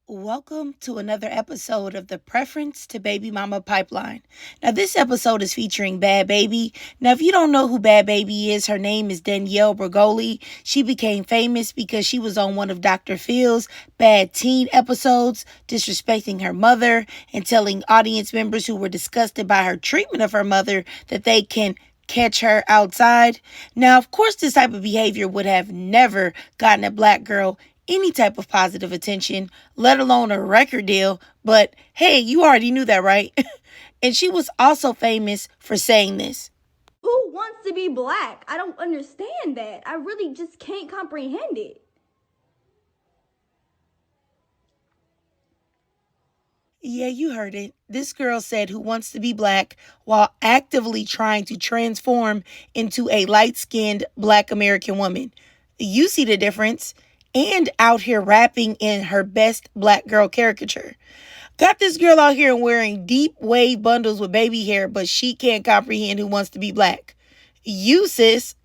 Welcome to another episode of the Preference to Baby Mama Pipeline. Now, this episode is featuring Bhad Bhabie. Now, if you don't know who Bhad Bhabie is, her name is Danielle Bregoli. She became famous because she was on one of Dr. Phil's bad teen episodes, disrespecting her mother and telling audience members who were disgusted by her treatment of her mother that they can catch her outside. Now, of course, this type of behavior would have never gotten a black girl any type of positive attention, let alone a record deal. But hey, you already knew that, right? And she was also famous for saying this. Who wants to be black? I don't understand that. I really just can't comprehend it. Yeah, you heard it. This girl said who wants to be black while actively trying to transform into a light-skinned black American woman. You see the difference. And out here rapping in her best black girl caricature. Got this girl out here wearing deep wave bundles with baby hair, but she can't comprehend who wants to be black. You, sis.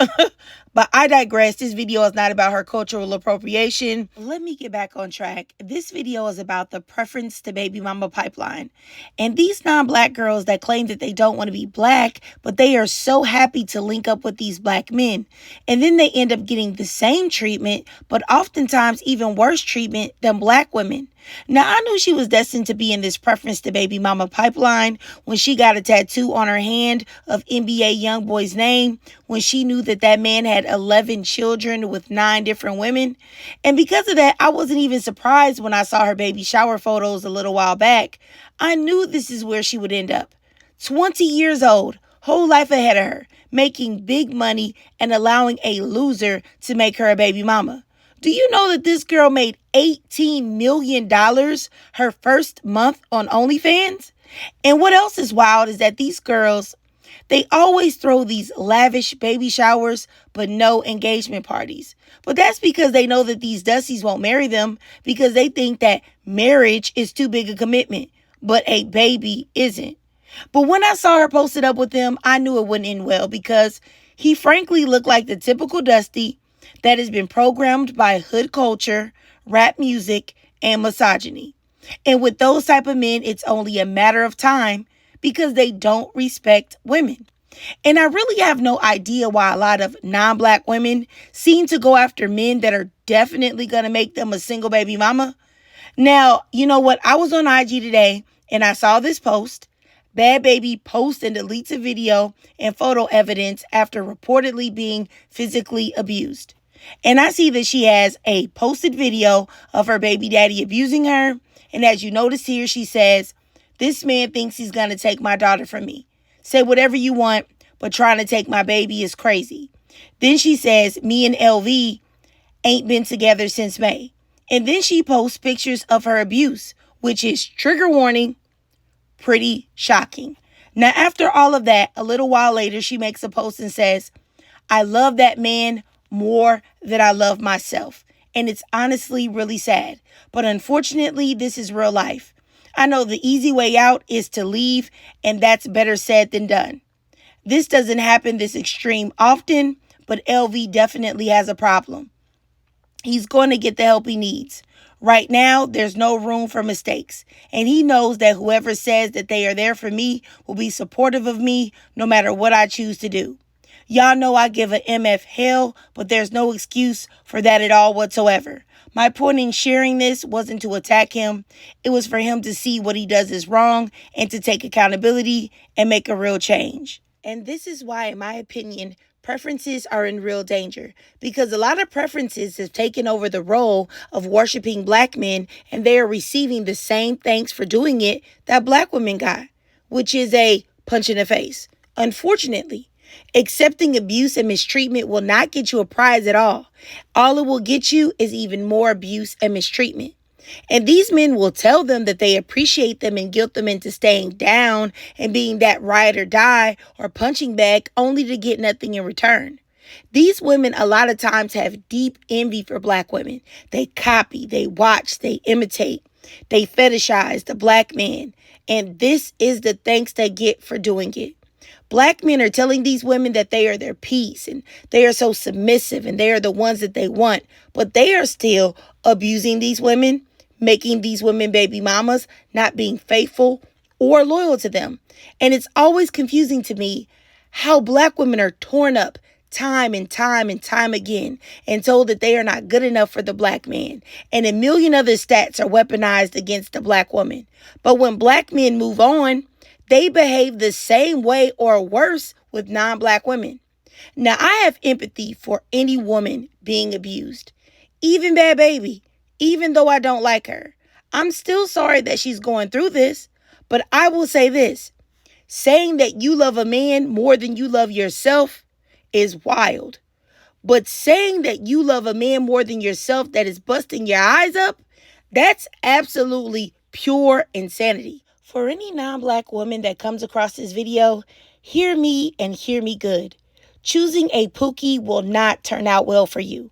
But I digress. This video is not about her cultural appropriation. Let me get back on track. This video is about the Preference to Baby Mama Pipeline. And these non-black girls that claim that they don't want to be black, but they are so happy to link up with these black men. And then they end up getting the same treatment, but oftentimes even worse treatment than black women. Now, I knew she was destined to be in this Preference to Baby Mama Pipeline when she got a tattoo on her hand of NBA Youngboy's name, when she knew that that man had 11 children with 9 different women. And because of that, I wasn't even surprised when I saw her baby shower photos a little while back. I knew this is where she would end up. 20 years old, whole life ahead of her, making big money and allowing a loser to make her a baby mama. Do you know that this girl made $18 million her first month on OnlyFans? And what else is wild is that these girls, they always throw these lavish baby showers, but no engagement parties. But that's because they know that these Dussies won't marry them because they think that marriage is too big a commitment, but a baby isn't. But when I saw her posted up with them, I knew it wouldn't end well because he frankly looked like the typical Dusty that has been programmed by hood culture, rap music, and misogyny. And with those type of men, it's only a matter of time because they don't respect women. And I really have no idea why a lot of non-black women seem to go after men that are definitely going to make them a single baby mama. Now, you know what? I was on IG today and I saw this post. Bhad Bhabie posts and deletes a video and photo evidence after reportedly being physically abused. And I see that she has a posted video of her baby daddy abusing her. And as you notice here, she says, "This man thinks he's going to take my daughter from me. Say whatever you want, but trying to take my baby is crazy." Then she says, "Me and LV ain't been together since May." And then she posts pictures of her abuse, which is, trigger warning, pretty shocking. Now, after all of that, a little while later, she makes a post and says, "I love that man more than I love myself." And it's honestly really sad. But unfortunately, this is real life. I know the easy way out is to leave, and that's better said than done. This doesn't happen this extreme often, but LV definitely has a problem. He's going to get the help he needs. Right now, there's no room for mistakes. And he knows that whoever says that they are there for me will be supportive of me no matter what I choose to do. Y'all know I give a MF hell, but there's no excuse for that at all whatsoever. My point in sharing this wasn't to attack him. It was for him to see what he does is wrong and to take accountability and make a real change. And this is why, in my opinion, preferences are in real danger, because a lot of preferences have taken over the role of worshiping black men, and they are receiving the same thanks for doing it that black women got, which is a punch in the face. Unfortunately, accepting abuse and mistreatment will not get you a prize at all. All it will get you is even more abuse and mistreatment. And these men will tell them that they appreciate them and guilt them into staying down and being that ride or die or punching bag only to get nothing in return. These women a lot of times have deep envy for black women. They copy, they watch, they imitate, they fetishize the black man. And this is the thanks they get for doing it. Black men are telling these women that they are their peace and they are so submissive and they are the ones that they want, but they are still abusing these women, making these women baby mamas, not being faithful or loyal to them. And it's always confusing to me how black women are torn up time and time and time again and told that they are not good enough for the black man. And a million other stats are weaponized against the black woman. But when black men move on, they behave the same way or worse with non-black women. Now, I have empathy for any woman being abused, even Bhad Bhabie, even though I don't like her. I'm still sorry that she's going through this, but I will say this. Saying that you love a man more than you love yourself is wild. But saying that you love a man more than yourself that is busting your eyes up, that's absolutely pure insanity. For any non-black woman that comes across this video, hear me and hear me good. Choosing a Pookie will not turn out well for you,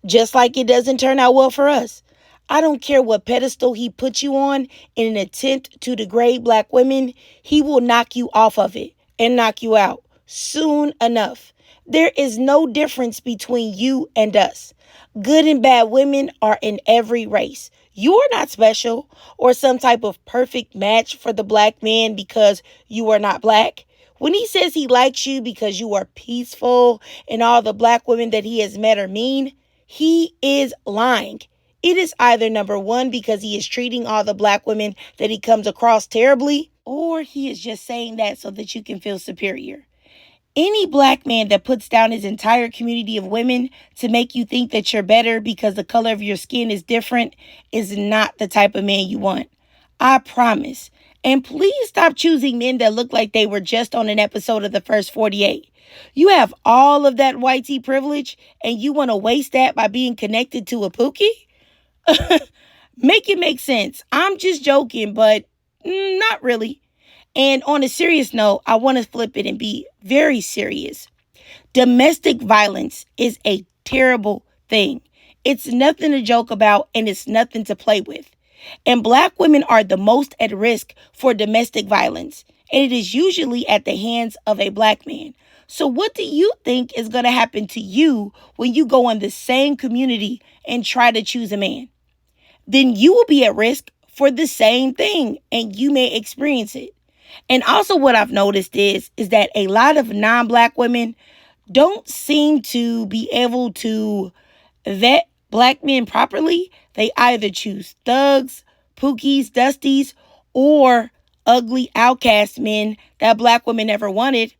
just like it doesn't turn out well for us. I don't care what pedestal he puts you on in an attempt to degrade black women, he will knock you off of it and knock you out soon enough. There is no difference between you and us. Good and bad women are in every race. You are not special or some type of perfect match for the black man because you are not black. When he says he likes you because you are peaceful and all the black women that he has met are mean, he is lying. It is either number one, because he is treating all the black women that he comes across terribly, or he is just saying that so that you can feel superior. Any black man that puts down his entire community of women to make you think that you're better because the color of your skin is different is not the type of man you want. I promise. And please stop choosing men that look like they were just on an episode of The First 48. You have all of that white tea privilege and you want to waste that by being connected to a Pookie? Make it make sense. I'm just joking, but not really. And on a serious note, I want to flip it and be very serious. Domestic violence is a terrible thing. It's nothing to joke about and it's nothing to play with. And black women are the most at risk for domestic violence. And it is usually at the hands of a black man. So what do you think is going to happen to you when you go in the same community and try to choose a man? Then you will be at risk for the same thing and you may experience it. And also what I've noticed is that a lot of non-black women don't seem to be able to vet black men properly. They either choose thugs, pookies, dusties, or ugly outcast men that black women never wanted.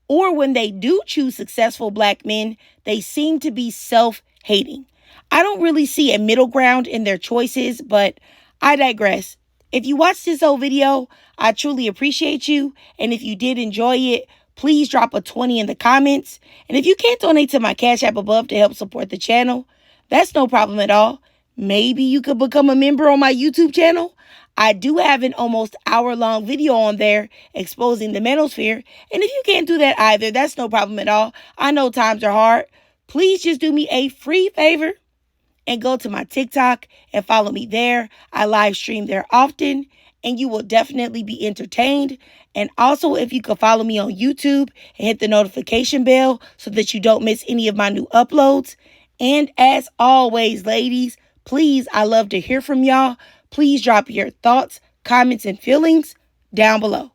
Or when they do choose successful black men, they seem to be self-hating. I don't really see a middle ground in their choices, but I digress. If you watched this whole video, I truly appreciate you. And if you did enjoy it, please drop a 20 in the comments. And if you can't donate to my Cash App above to help support the channel, that's no problem at all. Maybe you could become a member on my YouTube channel. I do have an almost hour-long video on there exposing the manosphere. And if you can't do that either, that's no problem at all. I know times are hard. Please just do me a free favor and go to my TikTok and follow me there. I live stream there often and you will definitely be entertained. And also, if you could follow me on YouTube and hit the notification bell so that you don't miss any of my new uploads. And as always, ladies, please, I love to hear from y'all. Please drop your thoughts, comments, and feelings down below.